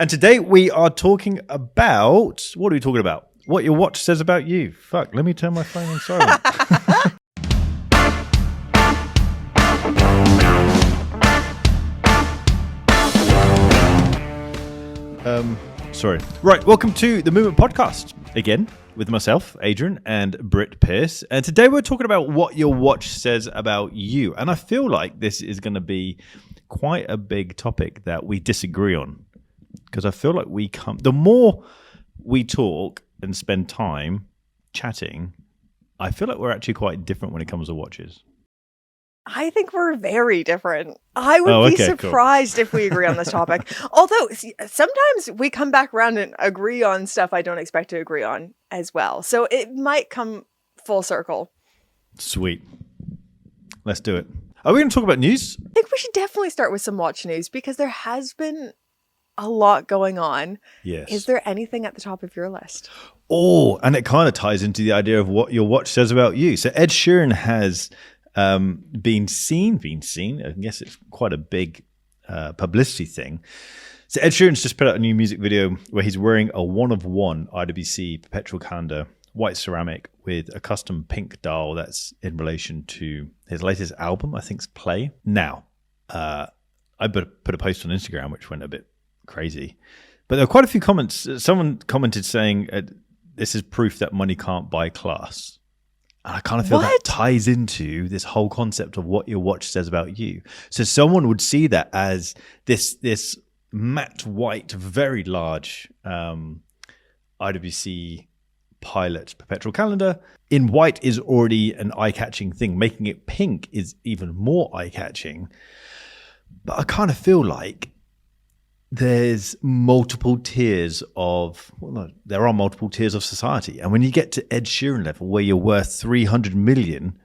And today we are talking about, what are we talking about? What your watch says about you. Fuck, let me turn my phone on silent. Sorry. Right, welcome to the Movement Podcast again with myself, Adrian, and Britt Pierce. And today we're talking about what your watch says about you. And I feel like this is going to be quite a big topic that we disagree on. Because I feel like the more we talk and spend time chatting, I feel like we're actually quite different when it comes to watches. I think we're very different. I would be surprised if we agree on this topic. Although sometimes we come back around and agree on stuff I don't expect to agree on as well. So it might come full circle. Sweet. Let's do it. Are we going to talk about news? I think we should definitely start with some watch news because there has been a lot going on. Yes. Is there anything at the top of your list? Oh, and it kind of ties into the idea of what your watch says about you. So Ed Sheeran has been seen. I guess it's quite a big publicity thing. So Ed Sheeran's just put out a new music video where he's wearing a one-of-one IWC perpetual calendar, white ceramic with a custom pink dial that's in relation to his latest album, I think it's Play. Now, I put a post on Instagram which went a bit crazy, but there were quite a few comments. Someone commented saying this is proof that money can't buy class. And I kind of feel that ties into this whole concept of what your watch says about you. So someone would see that as this matte white, very large IWC Pilot perpetual calendar. In white is already an eye-catching thing. Making it pink is even more eye-catching. But I kind of feel like there's multiple tiers of, there are multiple tiers of society. And when you get to Ed Sheeran level, where you're worth 300 million,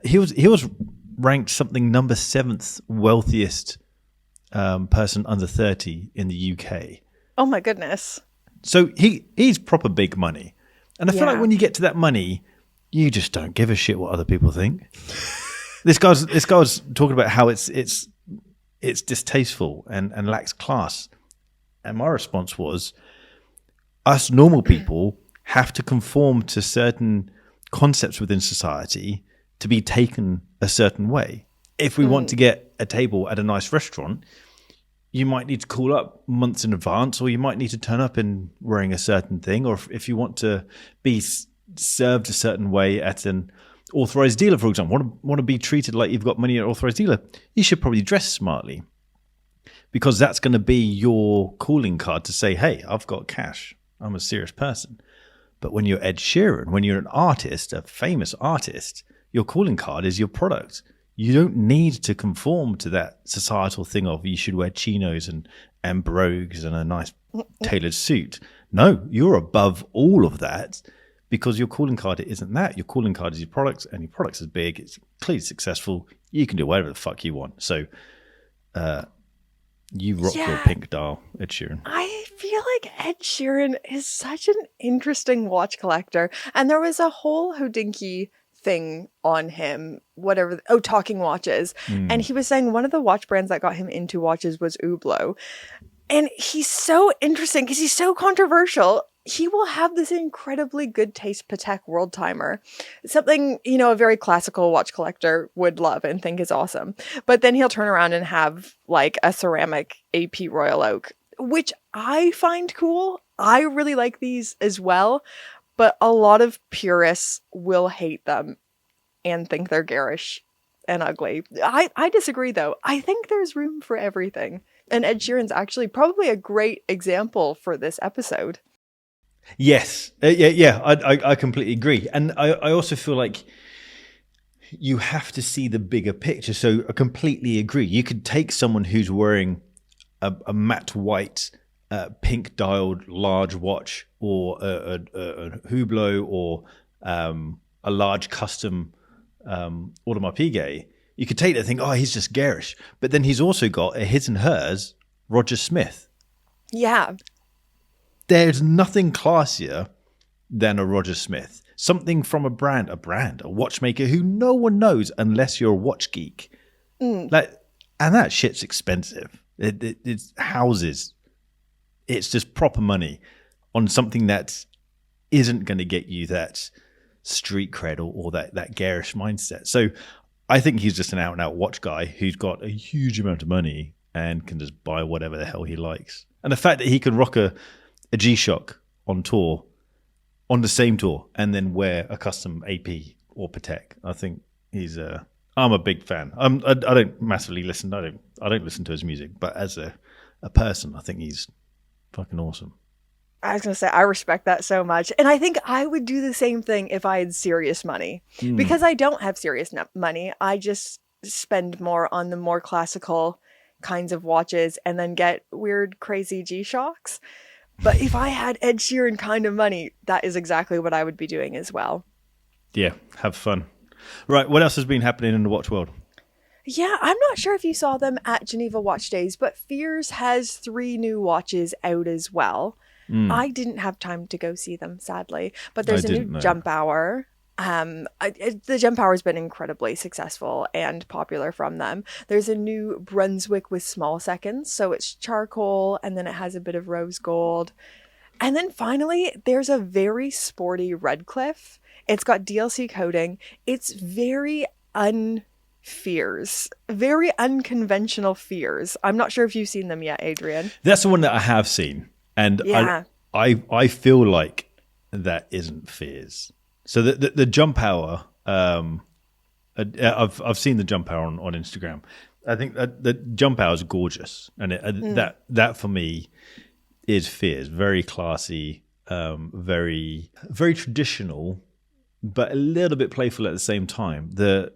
he was ranked something number 7th wealthiest person under 30 in the UK. Oh my goodness. So he's proper big money. And I feel like when you get to that money, you just don't give a shit what other people think. This guy's talking about how it's distasteful and lacks class. And my response was, us normal people have to conform to certain concepts within society to be taken a certain way. If we want to get a table at a nice restaurant, you might need to call up months in advance, or you might need to turn up in wearing a certain thing. Or if you want to be served a certain way at an authorized dealer, for example, want to be treated like you've got money at an authorized dealer, you should probably dress smartly, because that's going to be your calling card to say, hey, I've got cash, I'm a serious person. But when you're Ed Sheeran, when you're an artist, a famous artist, your calling card is your product. You don't need to conform to that societal thing of you should wear chinos and brogues and a nice tailored suit. No, you're above all of that. Because your calling card isn't that. Your calling card is your products, and your products is big. It's clearly successful. You can do whatever the fuck you want. So you rock your pink dial, Ed Sheeran. I feel like Ed Sheeran is such an interesting watch collector. And there was a whole Hodinky thing on him, talking watches. And he was saying one of the watch brands that got him into watches was Hublot. And he's so interesting because he's so controversial. He will have this incredibly good taste Patek World Timer. Something, a very classical watch collector would love and think is awesome. But then he'll turn around and have like a ceramic AP Royal Oak, which I find cool. I really like these as well. But a lot of purists will hate them and think they're garish and ugly. I disagree, though. I think there's room for everything. And Ed Sheeran's actually probably a great example for this episode. Yes. I completely agree. And I also feel like you have to see the bigger picture. So I completely agree. You could take someone who's wearing a matte white, pink dialed large watch, or a Hublot, or a large custom Audemars Piguet. You could take that and think, oh, he's just garish. But then he's also got a his and hers Roger Smith. Yeah. There's nothing classier than a Roger Smith. Something from a watchmaker who no one knows unless you're a watch geek. And that shit's expensive. It houses it's just proper money on something that isn't going to get you that street cred or that garish mindset. So I think he's just an out and out watch guy who's got a huge amount of money and can just buy whatever the hell he likes. And the fact that he can rock a G-Shock on tour, on the same tour, and then wear a custom AP or Patek, I think he's I'm a big fan. I don't massively listen. I don't listen to his music, but as a person, I think he's fucking awesome. I was going to say, I respect that so much. And I think I would do the same thing if I had serious money. Because I don't have serious money. I just spend more on the more classical kinds of watches and then get weird, crazy G-Shocks. But if I had Ed Sheeran kind of money, that is exactly what I would be doing as well. Yeah, have fun. Right, what else has been happening in the watch world? Yeah, I'm not sure if you saw them at Geneva Watch Days, but Fears has 3 new watches out as well. I didn't have time to go see them, sadly. But there's a new Jump Hour. The Jump Hour has been incredibly successful and popular from them. There's a new Brunswick with small seconds. So it's charcoal and then it has a bit of rose gold. And then finally, there's a very sporty Redcliffe. It's got DLC coating. It's very Fears, very unconventional Fears. I'm not sure if you've seen them yet, Adrian. That's the one that I have seen. And yeah. I feel like that isn't Fears. So the Jump Hour, I've seen the Jump Hour on Instagram. I think that the Jump Hour is gorgeous, and that for me is Fears. Very classy, very very traditional, but a little bit playful at the same time. The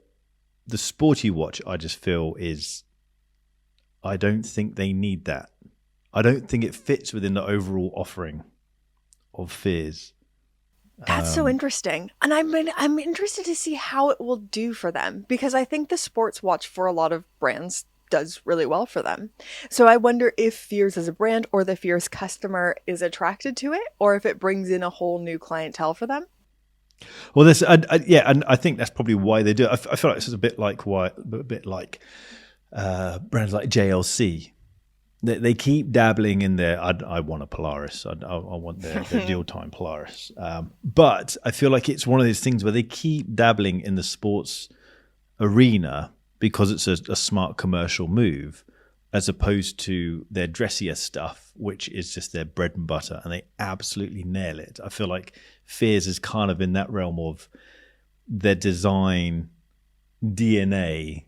sporty watch, I just feel is, I don't think they need that. I don't think it fits within the overall offering of Fears. That's so interesting. And I'm interested to see how it will do for them, because I think the sports watch for a lot of brands does really well for them. So I wonder if Fears as a brand or the Fears customer is attracted to it, or if it brings in a whole new clientele for them. Well, this, yeah, and I think that's probably why they do it. I feel like this is a bit like brands like JLC. They keep dabbling in there. I want a Polaris. I want their dual time Polaris. But I feel like it's one of those things where they keep dabbling in the sports arena because it's a smart commercial move, as opposed to their dressier stuff, which is just their bread and butter, and they absolutely nail it. I feel like Fears is kind of in that realm of their design DNA,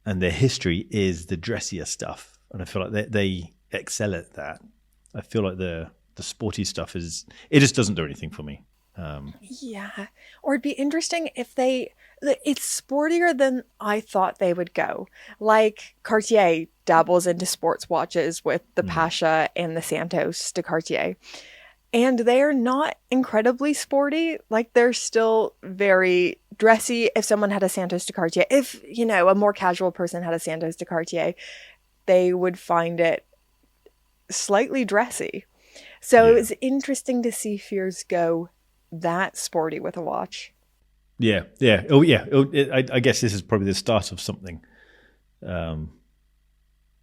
and their history is the dressier stuff. And I feel like they excel at that. I feel like the sporty stuff it just doesn't do anything for me. Yeah. Or it'd be interesting if it's sportier than I thought they would go. Like Cartier dabbles into sports watches with the Pasha and the Santos de Cartier. And they're not incredibly sporty. Like, they're still very dressy. If someone had a Santos de Cartier, if, a more casual person had a Santos de Cartier, they would find it slightly dressy. So It was interesting to see Fears go that sporty with a watch. Yeah. Oh, yeah. I guess this is probably the start of something. But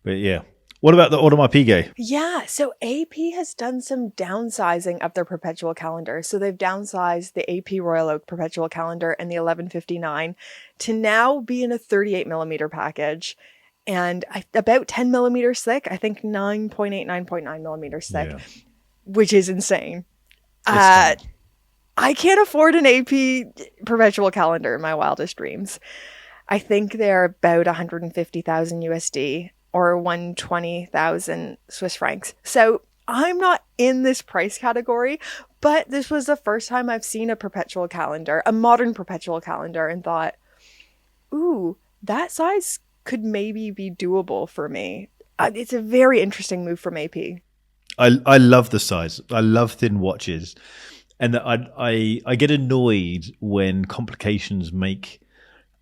yeah. What about the Audemars Piguet? Yeah, so AP has done some downsizing of their perpetual calendar. So they've downsized the AP Royal Oak perpetual calendar and the 1159 to now be in a 38 millimeter package. And about 10 millimeters thick, I think 9.8, 9.9 millimeters thick, which is insane. I can't afford an AP perpetual calendar in my wildest dreams. I think they're about 150,000 USD or 120,000 Swiss francs. So I'm not in this price category, but this was the first time I've seen a perpetual calendar, a modern perpetual calendar, and thought, ooh, that size could maybe be doable for me. It's a very interesting move from AP. I love the size. I love thin watches, and I get annoyed when complications make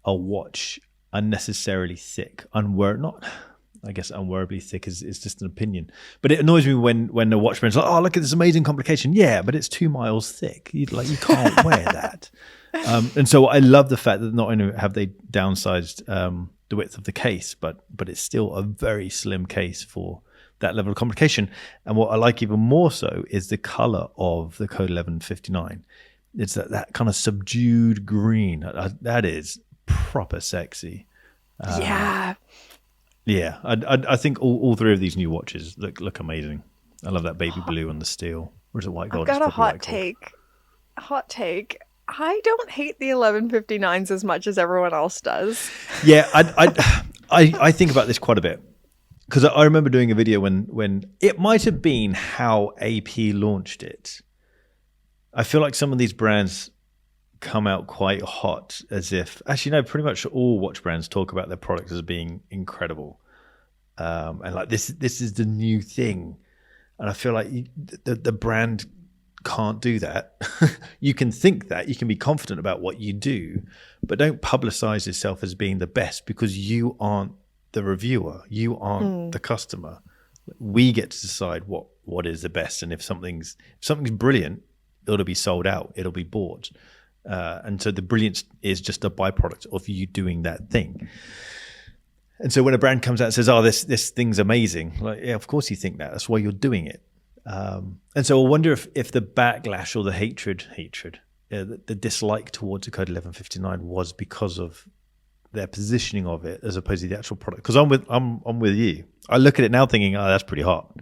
a watch unnecessarily thick. Unwearably thick is just an opinion, but it annoys me when the watchman's like, oh, look at this amazing complication. Yeah, but it's 2 miles thick. You can't wear that. And so I love the fact that not only have they downsized the width of the case, but it's still a very slim case for that level of complication. And what I like even more so is the color of the Code 1159. It's that kind of subdued green. That is proper sexy. Yeah. Yeah, I think all three of these new watches look amazing. I love that baby blue and the steel. Or is it white gold? I've got a hot take. I don't hate the 1159s as much as everyone else does. Yeah, I think about this quite a bit. Because I remember doing a video when it might have been how AP launched it. I feel like some of these brands come out quite hot, as if actually no, pretty much all watch brands talk about their products as being incredible, and like this is the new thing, and I feel like the brand can't do that. You can think that, you can be confident about what you do, but don't publicize yourself as being the best, because you aren't the reviewer, you aren't the customer. We get to decide what is the best, and if something's brilliant, it'll be sold out, it'll be bought. And so the brilliance is just a byproduct of you doing that thing. And so when a brand comes out and says, oh, this thing's amazing, like, yeah, of course you think that. That's why you're doing it. And so I wonder if the backlash or the hatred, the dislike towards the Code 1159 was because of their positioning of it as opposed to the actual product. Because I'm with you. I look at it now thinking, oh, that's pretty hot.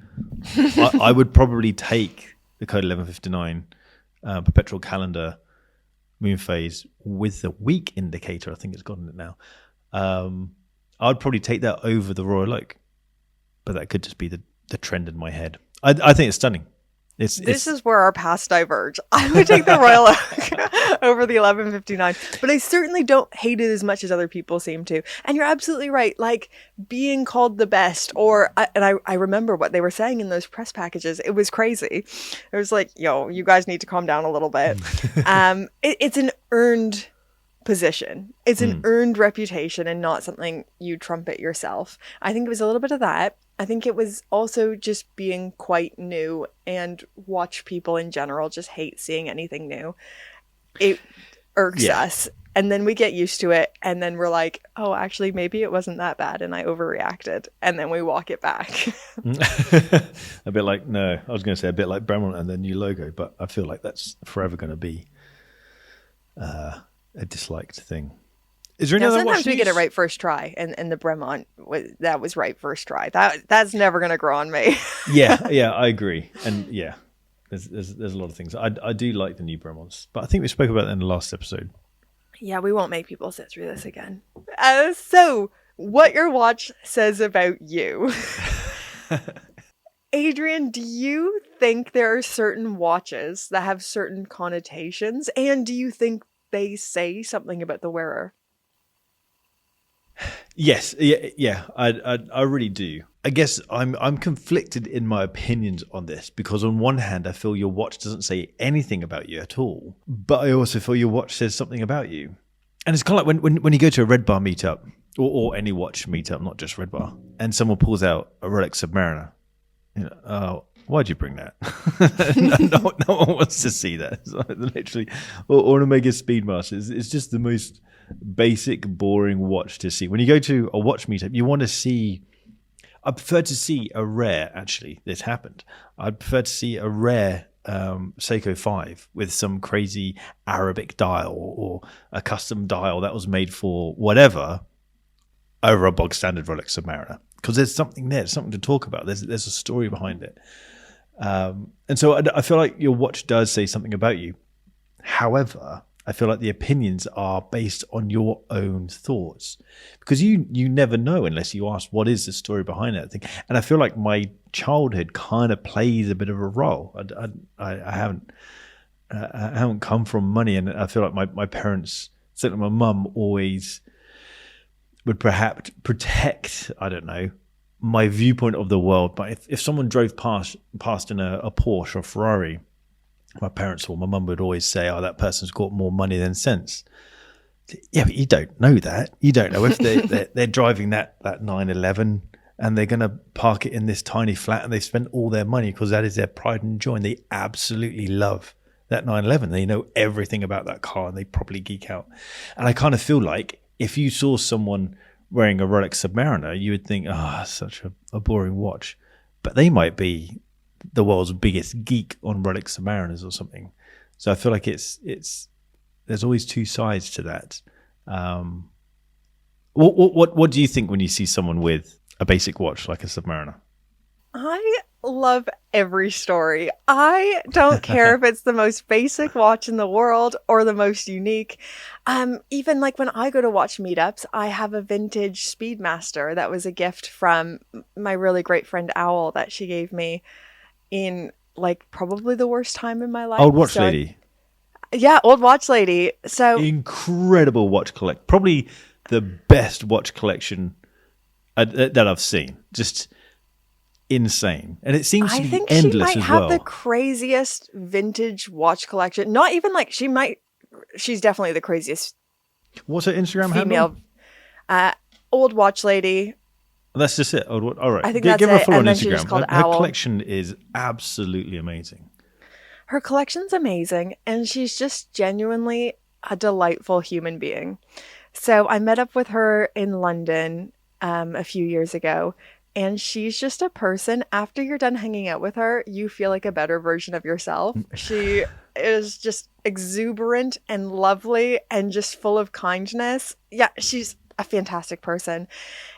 I would probably take the Code 1159 perpetual calendar moon phase with the week indicator. I think it's gotten it now. I'd probably take that over the Royal Oak, but that could just be the trend in my head. I think it's stunning. This is where our paths diverge. I would take the Royal Oak over the 1159, but I certainly don't hate it as much as other people seem to. And you're absolutely right. Like being called the best, I remember what they were saying in those press packages. It was crazy. It was like, yo, you guys need to calm down a little bit. It's an earned position. It's an earned reputation and not something you trumpet yourself. I think it was a little bit of that. I think it was also just being quite new, and watch people in general just hate seeing anything new. It irks us. And then we get used to it. And then we're like, oh, actually, maybe it wasn't that bad. And I overreacted. And then we walk it back. A bit like Bremont and their new logo. But I feel like that's forever going to be a disliked thing. Is there any other sometimes we get it right first try, and the Bremont was right first try. That's never going to grow on me. yeah, I agree, and yeah, there's a lot of things. I do like the new Bremonts, but I think we spoke about that in the last episode. Yeah, we won't make people sit through this again. So, what your watch says about you, Adrian? Do you think there are certain watches that have certain connotations, and do you think they say something about the wearer? Yes, yeah, I really do. I guess I'm conflicted in my opinions on this, because on one hand I feel your watch doesn't say anything about you at all, but I also feel your watch says something about you. And it's kind of like when you go to a Red Bar meetup or any watch meetup, not just Red Bar, and someone pulls out a Rolex Submariner. You know, oh, why'd you bring that? no one wants to see that. It's like literally, or an Omega Speedmaster. It's just the most basic, boring watch to see. When you go to a watch meetup, you want to see. I prefer to see a rare. Actually, this happened. I prefer to see a rare Seiko 5 with some crazy Arabic dial or a custom dial that was made for whatever over a bog standard Rolex Submariner, because there's something there, something to talk about. There's a story behind it, and so I feel like your watch does say something about you. However, I feel like the opinions are based on your own thoughts, because you never know unless you ask what is the story behind that thing. And I feel like my childhood kind of plays a bit of a role. I haven't come from money, and I feel like my parents, certainly my mum, always would perhaps protect, I don't know, my viewpoint of the world. But if someone drove past in a Porsche or Ferrari, my parents or my mum would always say, oh, that person's got more money than sense. Yeah, but you don't know that. You don't know if they're driving that 911 and they're going to park it in this tiny flat and they've spent all their money because that is their pride and joy. And they absolutely love that 911. They know everything about that car and they probably geek out. And I kind of feel like if you saw someone wearing a Rolex Submariner, you would think, such a boring watch. but they might be the world's biggest geek on Rolex Submariners or something. So I feel like it's there's always two sides to that. What do you think when you see someone with a basic watch like a Submariner? I love every story. I don't care if it's the most basic watch in the world or the most unique. Even like when I go to watch meetups, I have a vintage Speedmaster that was a gift from my really great friend Owl that she gave me in like probably the worst time in my life. Old watch lady. Yeah, old watch lady. So incredible watch collect. Probably the best watch collection that I've seen. Just insane. And it seems to be endless as well. I think she might have the craziest vintage watch collection. Not even like she's definitely the craziest. What's her Instagram handle? Old watch lady. That's just it. All right. I think that's it. Give her a follow on Instagram. She's called her Owl. Collection is absolutely amazing. Her collection's amazing, and she's just genuinely a delightful human being. So I met up with her in London a few years ago, and she's just a person. After you're done hanging out with her, you feel like a better version of yourself. She is just exuberant and lovely and just full of kindness. Yeah, she's a fantastic person.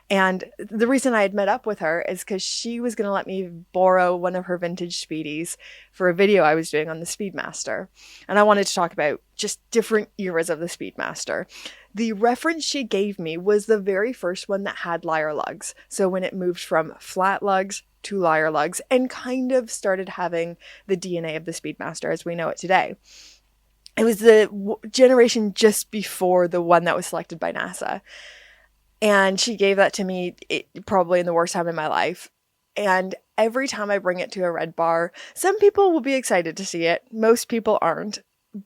And the reason I had met up with her is because she was going to let me borrow one of her vintage Speedies for a video I was doing on the Speedmaster. And I wanted to talk about just different eras of the Speedmaster. The reference she gave me was the very first one that had lyre lugs. So when it moved from flat lugs to lyre lugs and kind of started having the DNA of the Speedmaster as we know it today. It was the generation just before the one that was selected by NASA. And she gave that to me probably in the worst time in my life. And every time I bring it to a red bar, some people will be excited to see it. Most people aren't.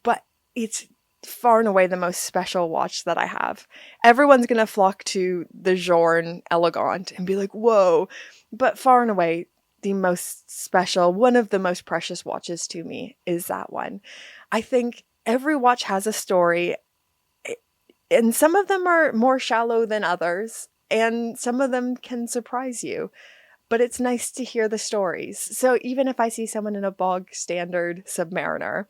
But it's far and away the most special watch that I have. Everyone's going to flock to the Journe Elegant and be like, whoa. But far and away, the most special, one of the most precious watches to me is that one. I think every watch has a story. And some of them are more shallow than others, and some of them can surprise you. But it's nice to hear the stories. So even if I see someone in a bog standard Submariner,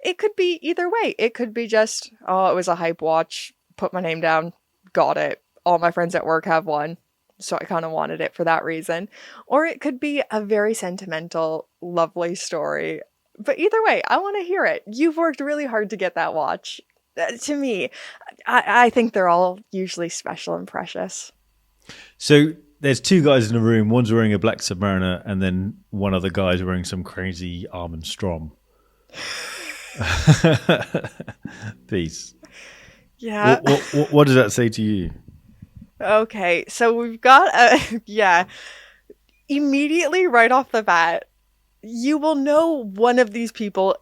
it could be either way. It could be just, oh, it was a hype watch, put my name down, got it. All my friends at work have one, so I kind of wanted it for that reason. Or it could be a very sentimental, lovely story. But either way, I want to hear it. You've worked really hard to get that watch. To me, I think they're all usually special and precious. So there's two guys in the room. One's wearing a black Submariner, and then one other guy's wearing some crazy Arm & Strom. Peace. Yeah. What does that say to you? Okay, so we've got immediately right off the bat, you will know one of these people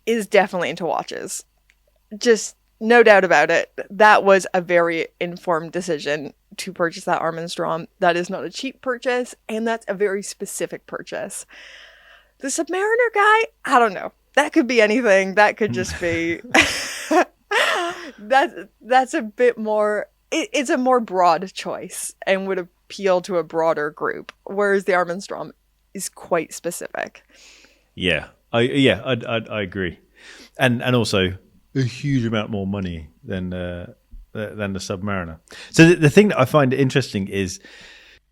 is definitely into watches. Just no doubt about it. That was a very informed decision to purchase that Arm & Strom. That is not a cheap purchase, and that's a very specific purchase. The Submariner guy, I don't know. That could be anything. That could just be... that's a bit more... It's a more broad choice and would appeal to a broader group, whereas the Arm & Strom is quite specific. Yeah, I agree. And also... a huge amount more money than the Submariner. So the thing that I find interesting is,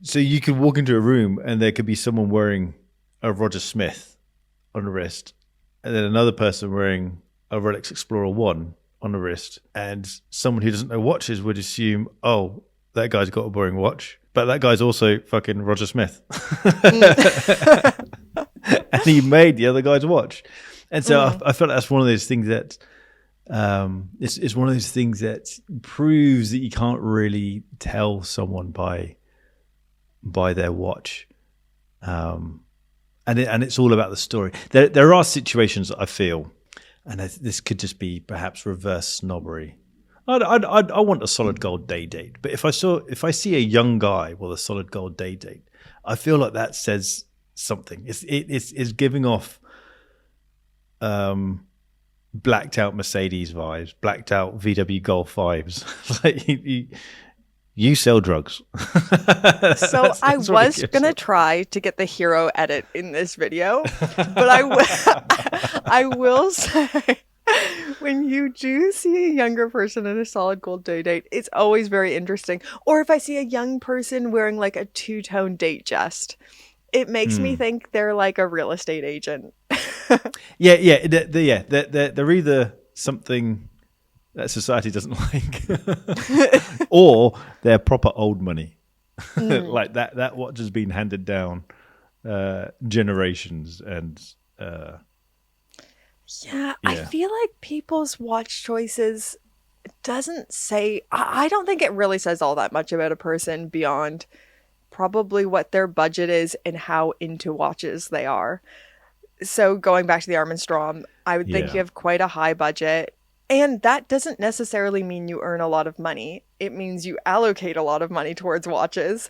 so you could walk into a room and there could be someone wearing a Roger Smith on the wrist, and then another person wearing a Rolex Explorer 1 on the wrist, and someone who doesn't know watches would assume, oh, that guy's got a boring watch, but that guy's also fucking Roger Smith. And he made the other guy's watch. And so I feel like that's one of those things that it's one of those things that proves that you can't really tell someone by their watch, and it's all about the story. There are situations that I feel, and this could just be perhaps reverse snobbery. I want a solid gold day date, but if I see a young guy with a solid gold day date, I feel like that says something. It's giving off blacked out Mercedes vibes, blacked out VW Golf vibes. Like You sell drugs. So I was going to try to get the hero edit in this video, but I will say, when you do see a younger person in a solid gold date, it's always very interesting. Or if I see a young person wearing like a two-tone date just, it makes me think they're like a real estate agent. They're either something that society doesn't like, or they're proper old money. Like that watch has been handed down generations, and I feel like people's watch choices doesn't say, I don't think it really says all that much about a person beyond probably what their budget is and how into watches they are. So going back to the Arm & Strom, I would think you have quite a high budget. And that doesn't necessarily mean you earn a lot of money. It means you allocate a lot of money towards watches.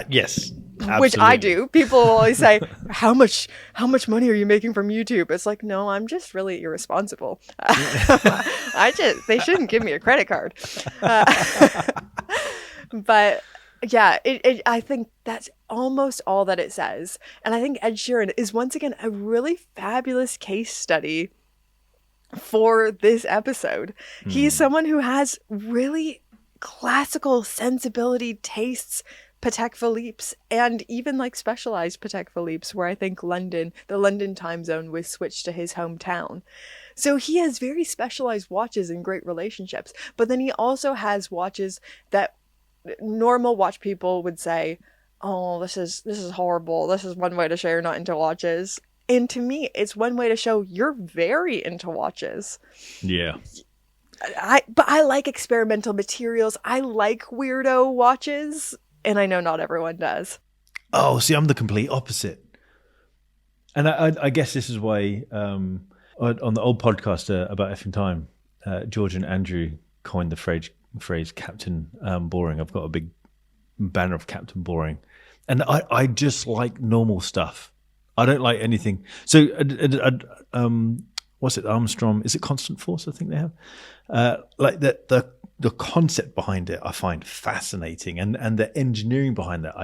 Yes, absolutely. Which I do. People always say, how much money are you making from YouTube? It's like, no, I'm just really irresponsible. They shouldn't give me a credit card. But yeah, I think that's almost all that it says. And I think Ed Sheeran is once again a really fabulous case study for this episode. He's someone who has really classical sensibility, tastes, Patek Philippe's, and even like specialized Patek Philippe's, where I think the London time zone was switched to his hometown. So he has very specialized watches and great relationships. But then he also has watches that normal watch people would say, oh, this is horrible. This is one way to show you're not into watches. And to me, it's one way to show you're very into watches. Yeah. But I like experimental materials. I like weirdo watches. And I know not everyone does. Oh, see, I'm the complete opposite. And I guess this is why on the old podcast about effing time, George and Andrew coined the phrase Captain Boring. I've got a big banner of Captain Boring. And I just like normal stuff. I don't like anything. So, what's it? Armstrong? Is it Constant Force? I think they have. Like the concept behind it, I find fascinating, and the engineering behind that,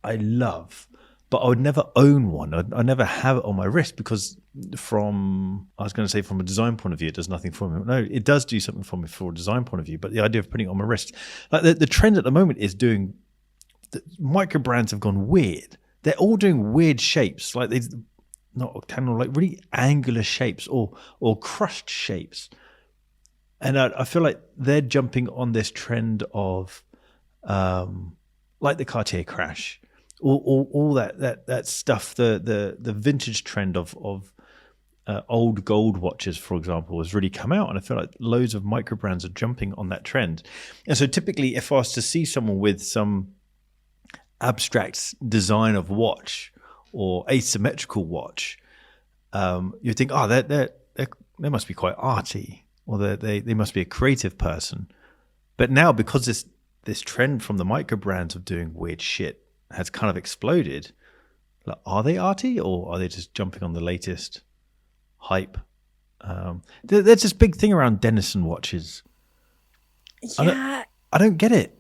I love. But I would never own one. I never have it on my wrist because, from a design point of view, it does nothing for me. No, it does do something for me from a design point of view. But the idea of putting it on my wrist, like the trend at the moment is doing. The micro brands have gone weird. They're all doing weird shapes, like these, not octagonal, like really angular shapes or crushed shapes. And I feel like they're jumping on this trend of, like the Cartier Crash, all that stuff. The vintage trend of old gold watches, for example, has really come out, and I feel like loads of micro brands are jumping on that trend. And so, typically, if I was to see someone with some abstract design of watch or asymmetrical watch, you think, oh, they must be quite arty, or they must be a creative person. But now, because this trend from the micro brands of doing weird shit has kind of exploded, like, are they arty, or are they just jumping on the latest hype? There's this big thing around Denison watches. Yeah, I don't get it.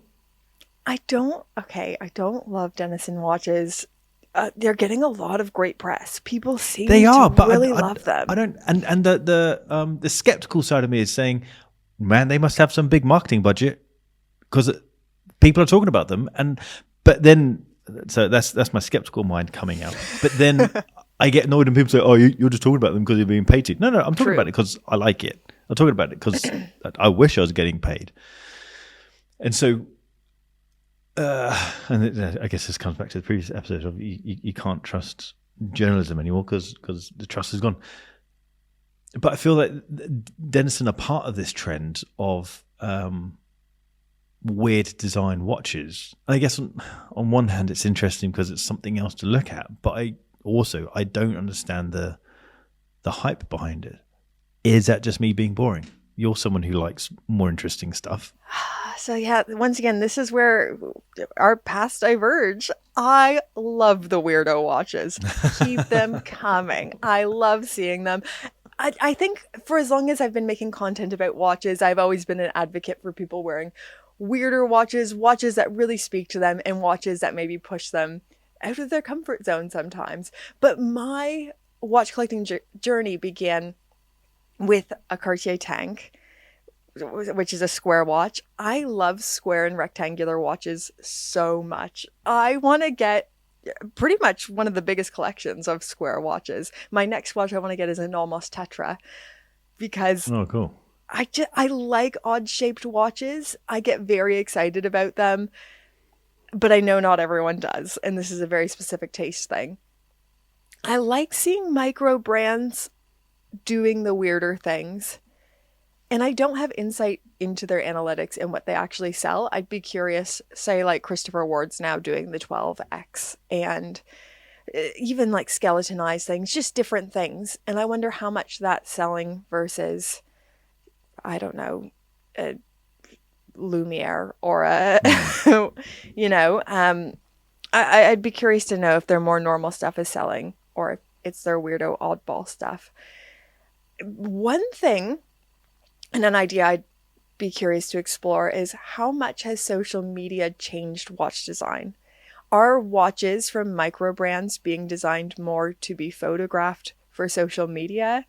I don't love Denison watches. They're getting a lot of great press. People seem to really love them. I don't, and the skeptical side of me is saying, man, they must have some big marketing budget because people are talking about them. But then, so that's my skeptical mind coming out. But then I get annoyed when people say, oh, you're just talking about them because you're being paid to. No, I'm talking about it because I like it. I'm talking about it because I wish I was getting paid. And so, and I guess this comes back to the previous episode of you can't trust journalism anymore because the trust is gone. But I feel like Denison are part of this trend of weird design watches. And I guess on one hand it's interesting because it's something else to look at, but I don't understand the hype behind it. Is that just me being boring? You're someone who likes more interesting stuff. So yeah, once again, this is where our paths diverge. I love the weirdo watches. Keep them coming. I love seeing them. I think for as long as I've been making content about watches, I've always been an advocate for people wearing weirder watches, watches that really speak to them, and watches that maybe push them out of their comfort zone sometimes. But my watch collecting journey began with a Cartier Tank, which is a square watch. I love square and rectangular watches so much. I want to get pretty much one of the biggest collections of square watches. My next watch I want to get is a Nomos Tetra, because cool. I like odd shaped watches. I get very excited about them, but I know not everyone does, and this is a very specific taste thing. I like seeing micro brands doing the weirder things. And I don't have insight into their analytics and what they actually sell. I'd be curious, say like Christopher Ward's now doing the 12X, and even like skeletonized things, just different things. And I wonder how much that's selling versus, I don't know, a Lumiere or a, I'd be curious to know if their more normal stuff is selling or if it's their weirdo oddball stuff. One thing, and an idea I'd be curious to explore, is how much has social media changed watch design? Are watches from micro brands being designed more to be photographed for social media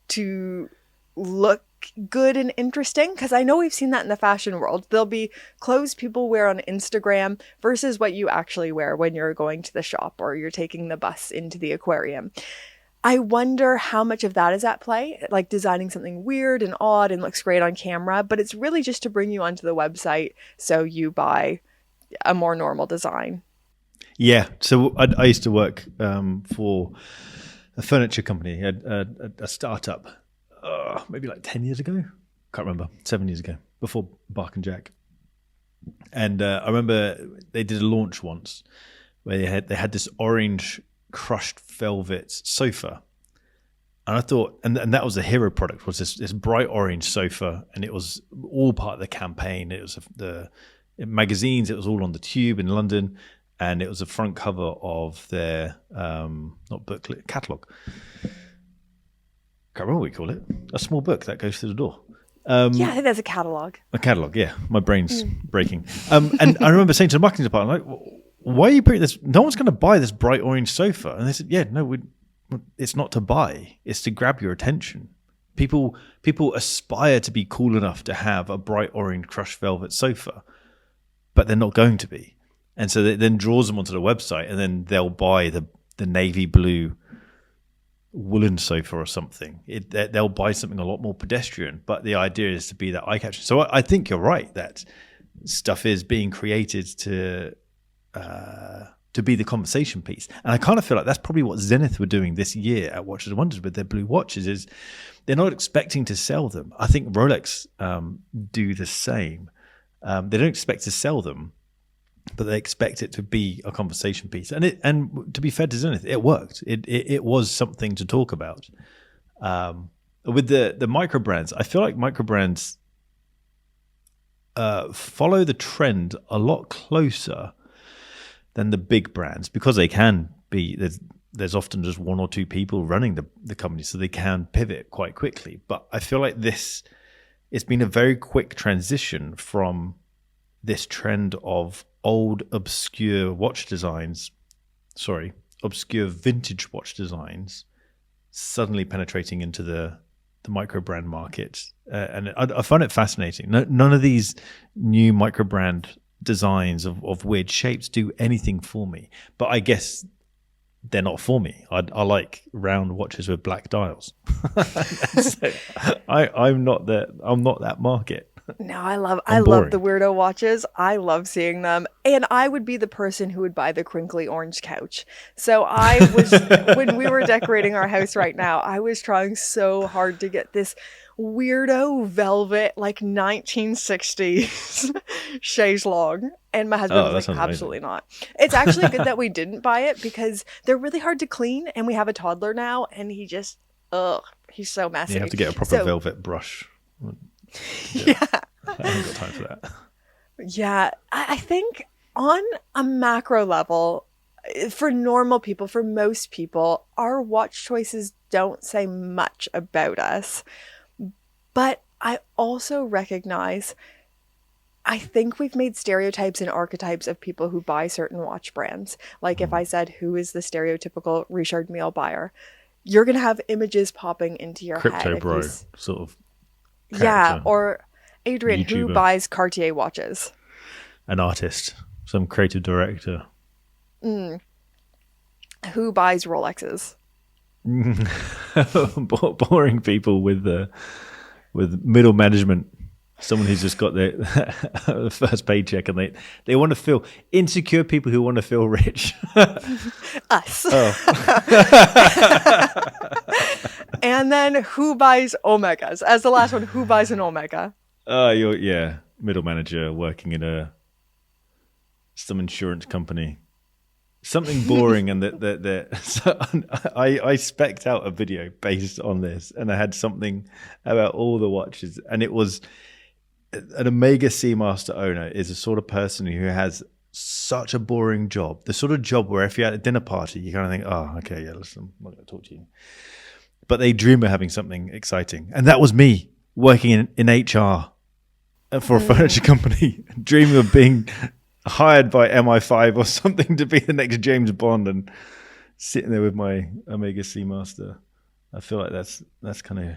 to look good and interesting? Because I know we've seen that in the fashion world. There'll be clothes people wear on Instagram versus what you actually wear when you're going to the shop or you're taking the bus into the aquarium. I wonder how much of that is at play, like designing something weird and odd and looks great on camera, but it's really just to bring you onto the website so you buy a more normal design. Yeah. So I used to work for a furniture company, a startup, maybe like 10 years ago. Can't remember, 7 years ago, before Bark and Jack. And I remember they did a launch once where they had this orange crushed velvet sofa, and I thought, and that was the hero product, was this bright orange sofa, and it was all part of the campaign. It was the magazines, it was all on the Tube in London, and it was the front cover of their not booklet, catalogue. Can't remember what we call it. A small book that goes through the door. Yeah, I think that's a catalogue. A catalogue, yeah. My brain's breaking. And I remember saying to the marketing department, like, why are you putting this? No one's going to buy this bright orange sofa. And they said, yeah, no, it's not to buy. It's to grab your attention. People aspire to be cool enough to have a bright orange crushed velvet sofa, but they're not going to be. And so it then draws them onto the website, and then they'll buy the navy blue woolen sofa or something. They'll buy something a lot more pedestrian, but the idea is to be that eye-catching. So I think you're right that stuff is being created to be the conversation piece. And I kind of feel like that's probably what Zenith were doing this year at Watches and Wonders with their blue watches, is they're not expecting to sell them. I think Rolex do the same. They don't expect to sell them, but they expect it to be a conversation piece. And to be fair to Zenith, it worked. It was something to talk about. With the micro brands, I feel like micro brands follow the trend a lot closer than the big brands, because they can be, there's often just one or two people running the company, so they can pivot quite quickly. But I feel like it's been a very quick transition from this trend of old, obscure vintage watch designs suddenly penetrating into the micro brand market. And I find it fascinating. None of these new micro brand designs of weird shapes do anything for me, but I guess they're not for me. I like round watches with black dials. So I'm not that market. No, I love the weirdo watches. I love seeing them. And I would be the person who would buy the crinkly orange couch. So I was, when we were decorating our house right now, I was trying so hard to get this weirdo velvet, like 1960s chaise longue. And my husband was like, absolutely not. It's actually good that we didn't buy it, because they're really hard to clean. And we have a toddler now, and he just, he's so messy. You have to get a proper velvet brush. Yeah. I haven't got time for that. Yeah. I think on a macro level, for normal people, for most people, our watch choices don't say much about us. But I also recognize I think we've made stereotypes and archetypes of people who buy certain watch brands. Like if I said, who is the stereotypical Richard Mille buyer? You're going to have images popping into your Crypto head. bro sort of character. Yeah, or Adrian, YouTuber. who buys Cartier watches? An artist, some creative director. Who buys Rolexes? Boring people with middle management. Someone who's just got their first paycheck and they want to feel insecure. People who want to feel rich. Us. Oh. And then who buys Omegas? As the last one, who buys an Omega? You're middle manager working in some insurance company. Something boring, and so I spec'd out a video based on this, and I had something about all the watches, and it was an Omega Seamaster owner is a sort of person who has such a boring job, the sort of job where if you're at a dinner party, you kind of think, oh, okay, yeah, listen, I'm not going to talk to you, but they dream of having something exciting, and that was me working in HR for a furniture company, dreaming of being hired by MI5 or something to be the next James Bond, and sitting there with my Omega Seamaster. I feel like that's kind of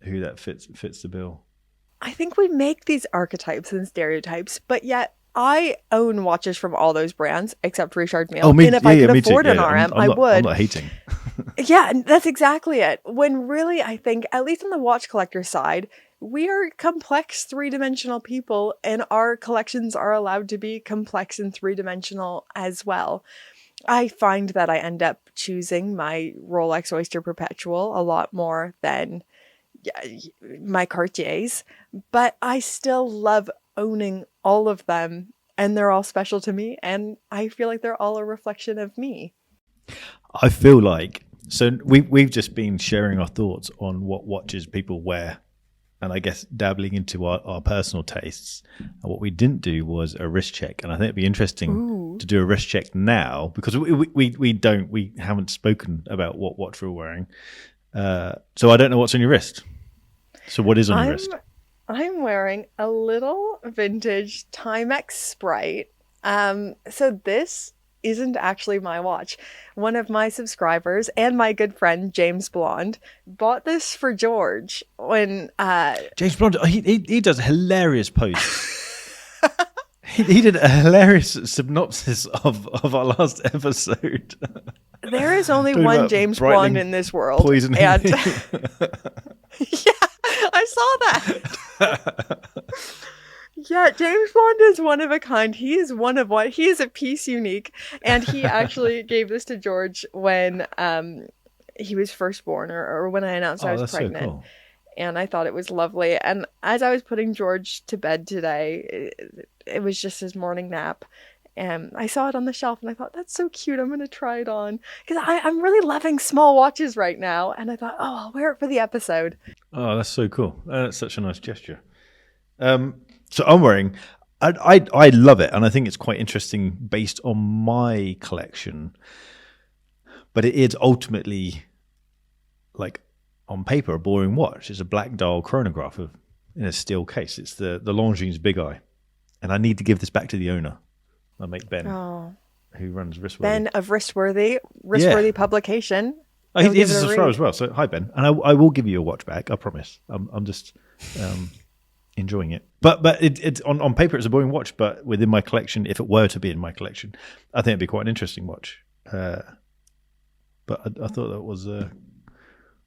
who that fits the bill. I think we make these archetypes and stereotypes, but yet I own watches from all those brands except Richard Mille. And if I could afford an RM, I would. I'm not hating. Yeah, that's exactly it. When really, I think, at least on the watch collector side, we are complex three-dimensional people, and our collections are allowed to be complex and three-dimensional as well. I find that I end up choosing my Rolex Oyster Perpetual a lot more than my Cartiers, but I still love owning all of them, and they're all special to me, and I feel like they're all a reflection of me. I feel like, so we've just been sharing our thoughts on what watches people wear, and I guess dabbling into our personal tastes. And what we didn't do was a wrist check, and I think it'd be interesting to do a wrist check now, because we haven't spoken about what watch we're wearing. So I don't know what's on your wrist. So what is on your wrist? I'm wearing a little vintage Timex Sprite. So this isn't actually my watch. One of my subscribers and my good friend James Blonde bought this for George when James Blonde, he does hilarious posts. he did a hilarious synopsis of our last episode. There is only one James Blonde in this world. Poison. And yeah, I saw that. Yeah, James Bond is one of a kind. He is one of one. He is a piece unique. And he actually gave this to George when he was first born, or when I announced I was pregnant. So cool. And I thought it was lovely. And as I was putting George to bed today, it was just his morning nap. And I saw it on the shelf and I thought, that's so cute. I'm going to try it on. Because I'm really loving small watches right now. And I thought, oh, I'll wear it for the episode. Oh, that's so cool. That's such a nice gesture. So I'm wearing, I love it. And I think it's quite interesting based on my collection. But it is ultimately, like on paper, a boring watch. It's a black dial chronograph in a steel case. It's the Longines Big Eye. And I need to give this back to the owner. My mate Ben, who runs Wristworthy. Ben of Wristworthy publication. Oh, he's a subscriber as well. So hi Ben, and I will give you a watch back. I promise. I'm just enjoying it. But it's on paper it's a boring watch, but within my collection, if it were to be in my collection, I think it'd be quite an interesting watch. But I thought that was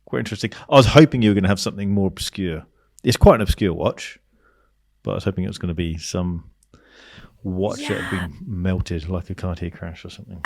quite interesting. I was hoping you were going to have something more obscure. It's quite an obscure watch, but I was hoping it was going to be some watch that had been melted like a Cartier crash or something.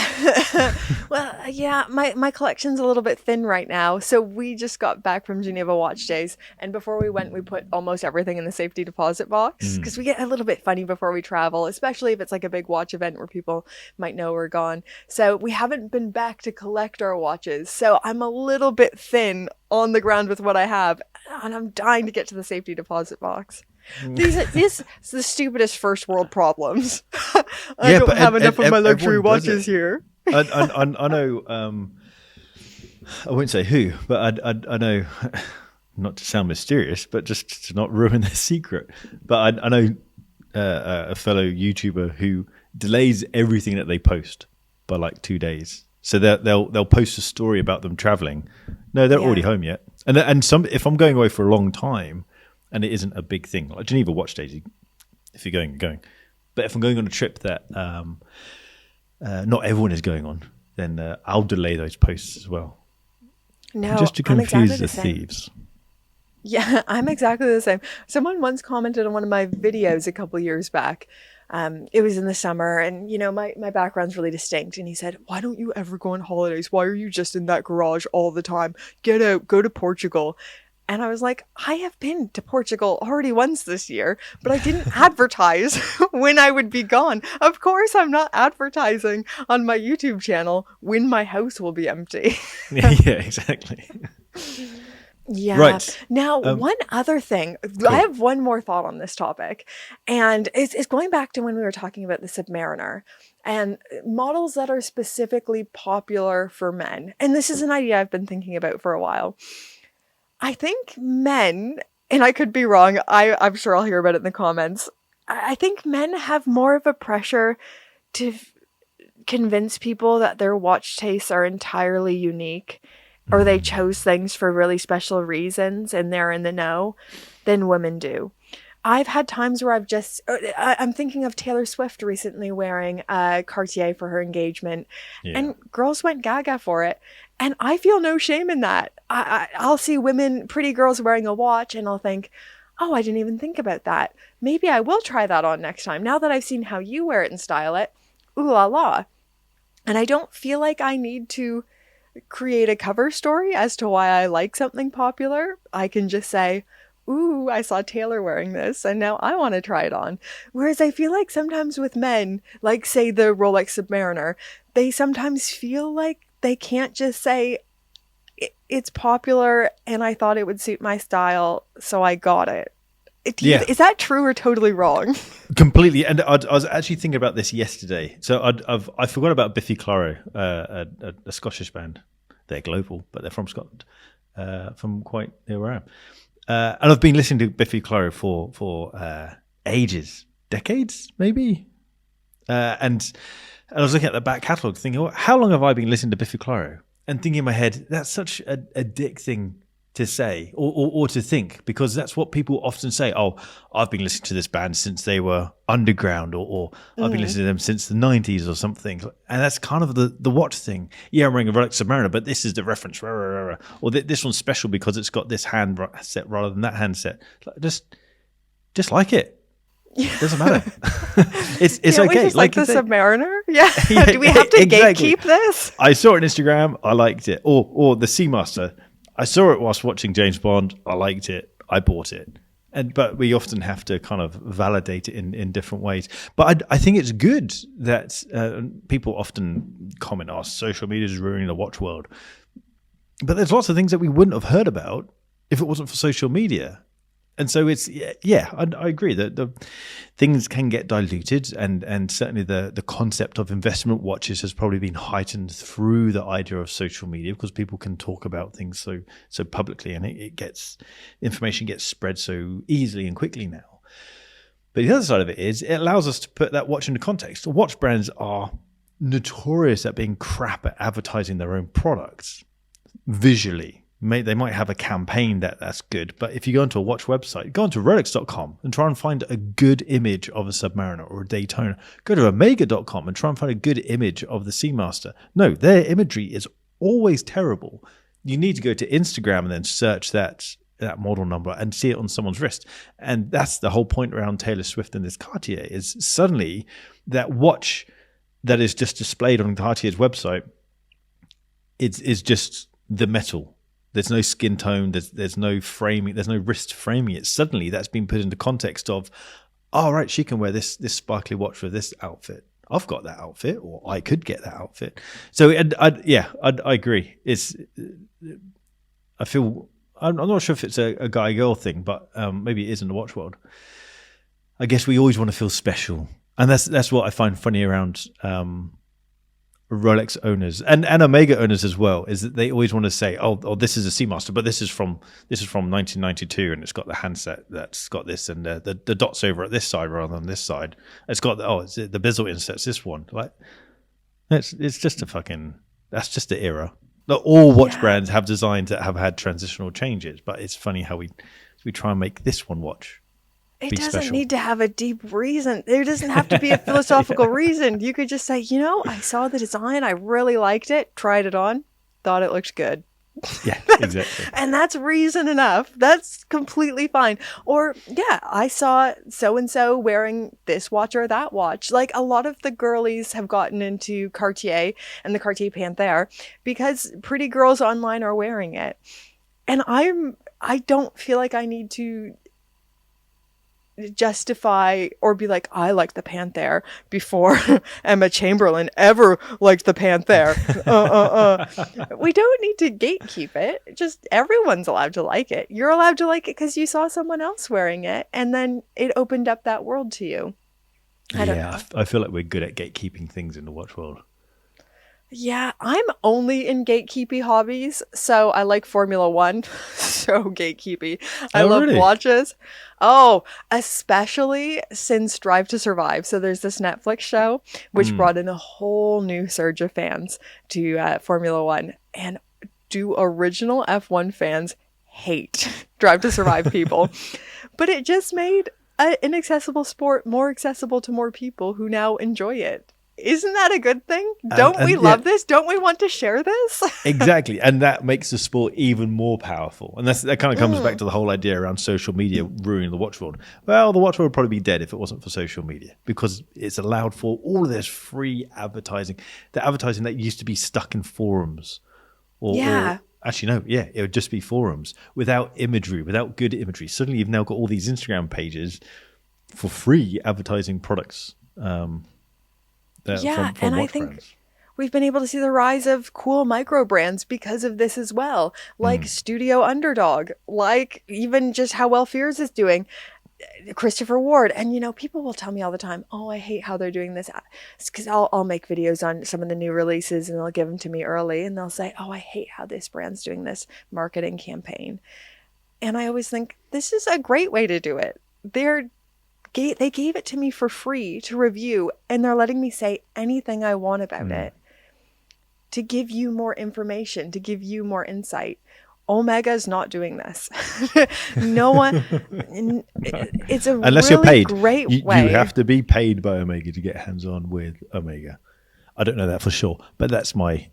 Well, yeah, my collection's a little bit thin right now. So we just got back from Geneva Watch Days, and before we went, we put almost everything in the safety deposit box because we get a little bit funny before we travel, especially if it's like a big watch event where people might know we're gone. So we haven't been back to collect our watches. So I'm a little bit thin on the ground with what I have, and I'm dying to get to the safety deposit box. This is the stupidest first world problems. I don't have enough of my luxury watches here. I know, I won't say who, but I know, not to sound mysterious, but just to not ruin their secret. But I know a fellow YouTuber who delays everything that they post by like 2 days. So they'll post a story about them traveling. No, they're already home yet. And some, if I'm going away for a long time and it isn't a big thing, like Geneva Watch Days, if you're going, you're going. But if I'm going on a trip that not everyone is going on, then I'll delay those posts as well. No, just to confuse the thieves. Yeah, I'm exactly the same. Someone once commented on one of my videos a couple years back. It was in the summer and, you know, my background's really distinct. And he said, why don't you ever go on holidays? Why are you just in that garage all the time? Get out, go to Portugal. And I was like, I have been to Portugal already once this year, but I didn't advertise when I would be gone. Of course, I'm not advertising on my YouTube channel when my house will be empty. Yeah, exactly. Yeah. Right. Now, one other thing, cool. I have one more thought on this topic, and it's going back to when we were talking about the Submariner and models that are specifically popular for men. And this is an idea I've been thinking about for a while. I think men, and I could be wrong, I'm sure I'll hear about it in the comments. I think men have more of a pressure to convince people that their watch tastes are entirely unique, or they chose things for really special reasons and they're in the know, than women do. I've had times where I'm thinking of Taylor Swift recently wearing a Cartier for her engagement, and girls went gaga for it. And I feel no shame in that. I'll see pretty girls wearing a watch, and I'll think, oh, I didn't even think about that. Maybe I will try that on next time. Now that I've seen how you wear it and style it, ooh la la. And I don't feel like I need to create a cover story as to why I like something popular. I can just say, ooh, I saw Taylor wearing this and now I want to try it on. Whereas I feel like sometimes with men, like say the Rolex Submariner, they sometimes feel like they can't just say it's popular and I thought it would suit my style, so I got it. Is that true or totally wrong? Completely. And I was actually thinking about this yesterday. So I forgot about Biffy Clyro, a Scottish band. They're global, but they're from Scotland, from quite near where I am. And I've been listening to Biffy Clyro for ages, decades maybe. And I was looking at the back catalogue thinking, well, how long have I been listening to Biffy Clyro? And thinking in my head, that's such a dick thing to say or to think, because that's what people often say. Oh, I've been listening to this band since they were underground, or I've been listening to them since the 90s or something. And that's kind of the watch thing. Yeah, I'm wearing a Rolex Submariner, but this is the reference. Or this one's special because it's got this hand set rather than that hand set. Just like it. It doesn't matter. It's okay. We just like the Submariner? Yeah. Do we have to gatekeep this? I saw it on Instagram. I liked it. Or the Seamaster. I saw it whilst watching James Bond. I liked it. I bought it. But we often have to kind of validate it in different ways. But I think it's good that people often comment, oh, social media is ruining the watch world. But there's lots of things that we wouldn't have heard about if it wasn't for social media. And so it's, I agree that the things can get diluted, and certainly the concept of investment watches has probably been heightened through the idea of social media, because people can talk about things so publicly, and information gets spread so easily and quickly now. But the other side of it is it allows us to put that watch into context. Watch brands are notorious at being crap at advertising their own products visually. They might have a campaign that's good, but if you go into a watch website, go onto Rolex.com and try and find a good image of a Submariner or a Daytona. Go to Omega.com and try and find a good image of the Seamaster. No, their imagery is always terrible. You need to go to Instagram and then search that model number and see it on someone's wrist. And that's the whole point around Taylor Swift and this Cartier, is suddenly that watch that is just displayed on Cartier's website is just the metal. There's no skin tone. There's no framing. There's no wrist framing it. Suddenly, that's been put into context of, oh, right, she can wear this sparkly watch with this outfit. I've got that outfit, or I could get that outfit. So, I agree. I'm not sure if it's a guy-girl thing, but maybe it is in the watch world. I guess we always want to feel special, and that's what I find funny around Rolex owners and Omega owners as well is that they always want to say, oh, this is a Seamaster, but this is from 1992, and it's got the handset that's got this, and the dots over at this side rather than this side. It's got the bezel inserts this one. Like, it's just that's just the era. Like, all watch brands have designs that have had transitional changes, but it's funny how we try and make this one watch. It doesn't need to have a deep reason. There doesn't have to be a philosophical reason. You could just say, I saw the design. I really liked it. Tried it on. Thought it looked good. Yeah, exactly. And that's reason enough. That's completely fine. Or, I saw so-and-so wearing this watch or that watch. Like, a lot of the girlies have gotten into Cartier and the Cartier Panthère because pretty girls online are wearing it. And I don't feel like I need to justify or be like, I like the Panthère before Emma Chamberlain ever liked the Panthère. We don't need to gatekeep it. Just everyone's allowed to like it. You're allowed to like it because you saw someone else wearing it, and then it opened up that world to you. I don't know. I feel like we're good at gatekeeping things in the watch world. Yeah, I'm only in gatekeeping hobbies, so I like Formula One. So gatekeeping. I love really? Watches. Oh, especially since Drive to Survive. So there's this Netflix show which brought in a whole new surge of fans to Formula One. And do original F1 fans hate Drive to Survive people? But it just made an accessible sport more accessible to more people who now enjoy it. Isn't that a good thing? Don't we love this? Don't we want to share this? Exactly. And that makes the sport even more powerful. And that kind of comes back to the whole idea around social media ruining the watch world. Well, the watch world would probably be dead if it wasn't for social media, because it's allowed for all of this free advertising. The advertising that used to be stuck in forums. Or actually, no, it would just be forums without imagery, without good imagery. Suddenly you've now got all these Instagram pages for free advertising products. From and I think brands. We've been able to see the rise of cool micro brands because of this as well, like Studio Underdog, like even just how well Fears is doing, Christopher Ward. And, people will tell me all the time, oh, I hate how they're doing this. It's because I'll make videos on some of the new releases and they'll give them to me early and they'll say, oh, I hate how this brand's doing this marketing campaign. And I always think this is a great way to do it. They gave it to me for free to review, and they're letting me say anything I want about it to give you more information, to give you more insight. Omega's not doing this. No one. It's a unless really you're paid. Great way. You have to be paid by Omega to get hands-on with Omega. I don't know that for sure, but that's my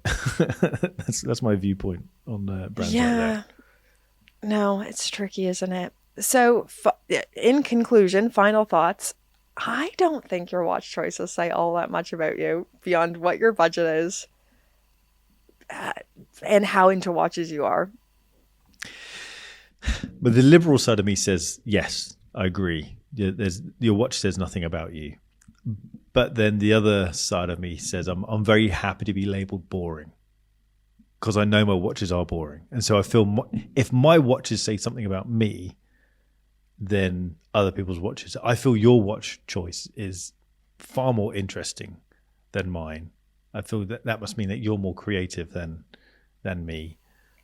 that's my viewpoint on brands like that. No, it's tricky, isn't it? So, in conclusion, final thoughts. I don't think your watch choices say all that much about you beyond what your budget is and how into watches you are. But the liberal side of me says, yes, I agree. Your watch says nothing about you. But then the other side of me says, I'm very happy to be labeled boring, because I know my watches are boring. And so I feel if my watches say something about me, than other people's watches, I feel your watch choice is far more interesting than mine. I feel that must mean that you're more creative than me.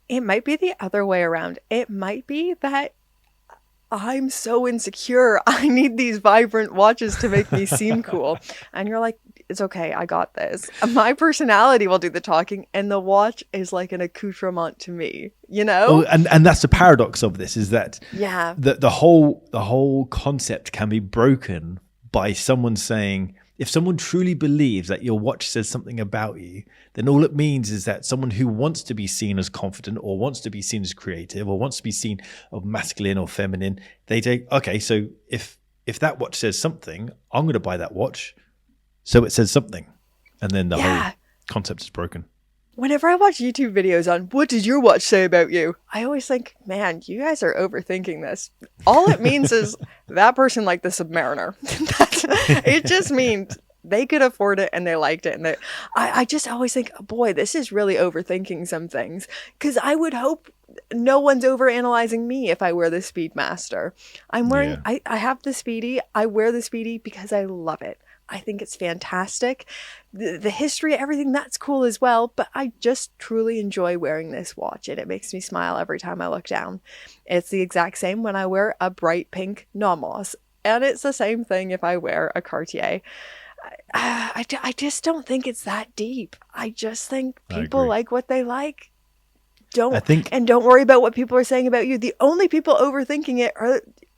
It might be the other way around. It might be that I'm so insecure. I need these vibrant watches to make me seem cool. And you're like, it's okay. I got this. My personality will do the talking, and the watch is like an accoutrement to me, Oh, and that's the paradox of this, is that the whole concept can be broken by someone saying, if someone truly believes that your watch says something about you, then all it means is that someone who wants to be seen as confident or wants to be seen as creative or wants to be seen as masculine or feminine, they say, okay, so if that watch says something, I'm going to buy that watch. So it says something. And then the whole concept is broken. Whenever I watch YouTube videos on what did your watch say about you, I always think, man, you guys are overthinking this. All it means is that person liked the Submariner. It just means they could afford it and they liked it. And I just always think, boy, this is really overthinking some things. Because I would hope no one's overanalyzing me if I wear the Speedmaster. I'm wearing, I have the Speedy. I wear the Speedy because I love it. I think it's fantastic. The history, everything, that's cool as well. But I just truly enjoy wearing this watch, and it makes me smile every time I look down. It's the exact same when I wear a bright pink Nomos. And it's the same thing if I wear a Cartier. I just don't think it's that deep. I just think people like what they like. Don't worry about what people are saying about you. The only people overthinking it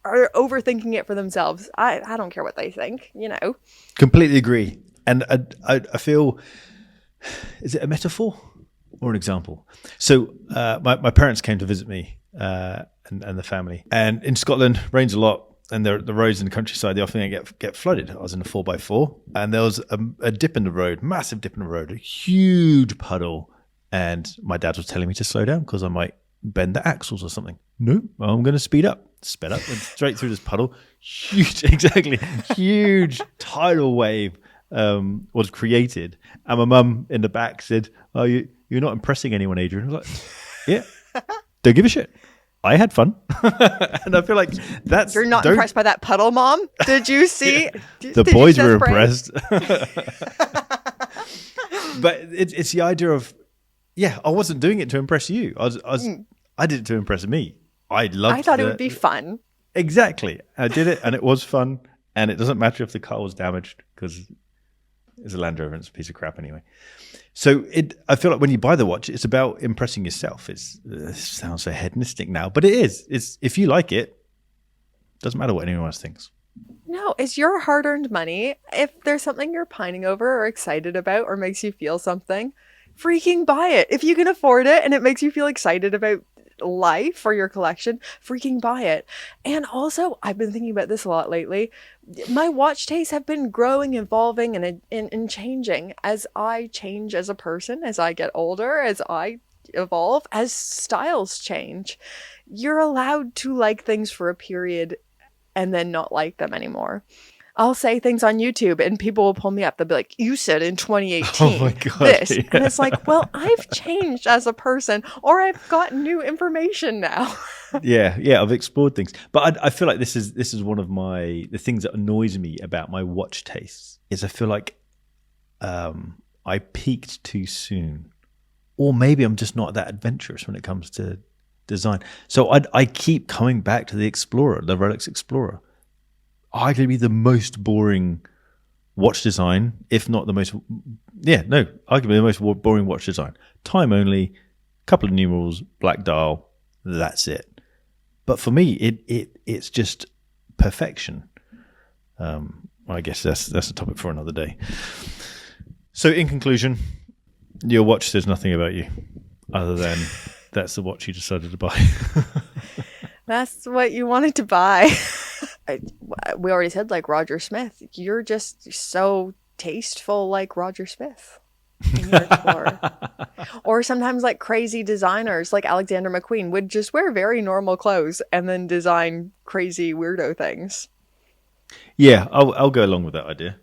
are overthinking it for themselves. I don't care what they think, you know. Completely agree. And I feel, is it a metaphor or an example? So my parents came to visit me and the family. And in Scotland, rains a lot. And the roads in the countryside, they often get flooded. I was in a 4x4, and there was a dip in the road, massive dip in the road, a huge puddle. And my dad was telling me to slow down because I might bend the axles or something. No, I'm going to speed up. Sped up, went straight through this puddle. Huge tidal wave was created. And my mum in the back said, "Oh, you're not impressing anyone, Adrian." I was like, "Yeah, don't give a shit. I had fun." And I feel like that's... You're not impressed by that puddle, Mom? Did you see? The boys were impressed. But it's the idea of, I wasn't doing it to impress you. I did it to impress me. I thought it would be fun. Exactly. I did it, and it was fun. And it doesn't matter if the car was damaged, because it's a Land Rover and it's a piece of crap anyway. So I feel like when you buy the watch, it's about impressing yourself. It sounds so hedonistic now, but it is. It's, if you like it, doesn't matter what anyone else thinks. No, it's your hard-earned money. If there's something you're pining over or excited about or makes you feel something, freaking buy it. If you can afford it and it makes you feel excited about life or your collection, freaking buy it. And also, I've been thinking about this a lot lately. My watch tastes have been growing, evolving, and changing as I change as a person, as I get older, as I evolve, as styles change. You're allowed to like things for a period and then not like them anymore. I'll say things on YouTube and people will pull me up. They'll be like, "You said in 2018 this." Yeah. And it's like, well, I've changed as a person, or I've got new information now. Yeah, I've explored things. But I feel like this is one of the things that annoys me about my watch tastes, is I feel like I peaked too soon. Or maybe I'm just not that adventurous when it comes to design. So I keep coming back to the Explorer, the Rolex Explorer. Arguably the most boring watch design, if not the most, arguably the most boring watch design. Time only, couple of numerals, black dial, that's it. But for me, it's just perfection. I guess that's a topic for another day. So in conclusion, your watch says nothing about you, other than that's the watch you decided to buy. That's what you wanted to buy. We already said, like Roger Smith. You're just so tasteful, like Roger Smith in your decor. Or sometimes like crazy designers like Alexander McQueen would just wear very normal clothes and then design crazy weirdo things. Yeah, I'll go along with that idea.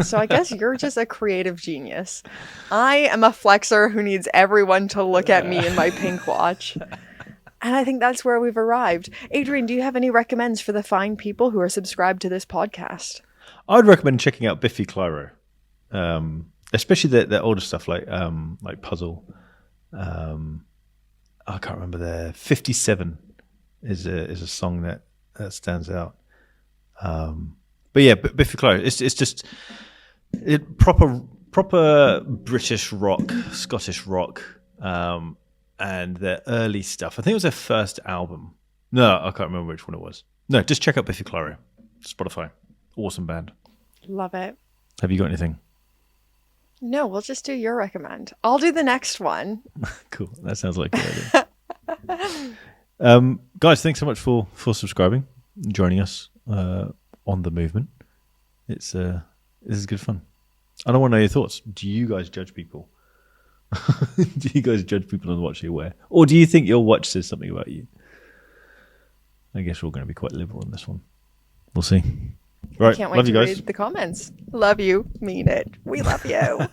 So I guess you're just a creative genius. I am a flexer who needs everyone to look at me in my pink watch. And I think that's where we've arrived. Adrian, do you have any recommends for the fine people who are subscribed to this podcast? I'd recommend checking out Biffy Clyro, especially the older stuff like Puzzle. I can't remember their 57 is a song that stands out. But yeah, Biffy Clyro, it's just proper British rock, Scottish rock. And their early stuff. I think it was their first album. No, I can't remember which one it was. No, just check out Biffy Clyro. Spotify. Awesome band. Love it. Have you got anything? No, we'll just do your recommend. I'll do the next one. Cool. That sounds like a good idea. Guys, thanks so much for subscribing and joining us on the movement. This is good fun. I don't want to know your thoughts. Do you guys judge people? Do you guys judge people on the watch they wear? Or do you think your watch says something about you? I guess we're going to be quite liberal on this one. We'll see. Right. I can't wait to read the comments. Love you. Mean it. We love you.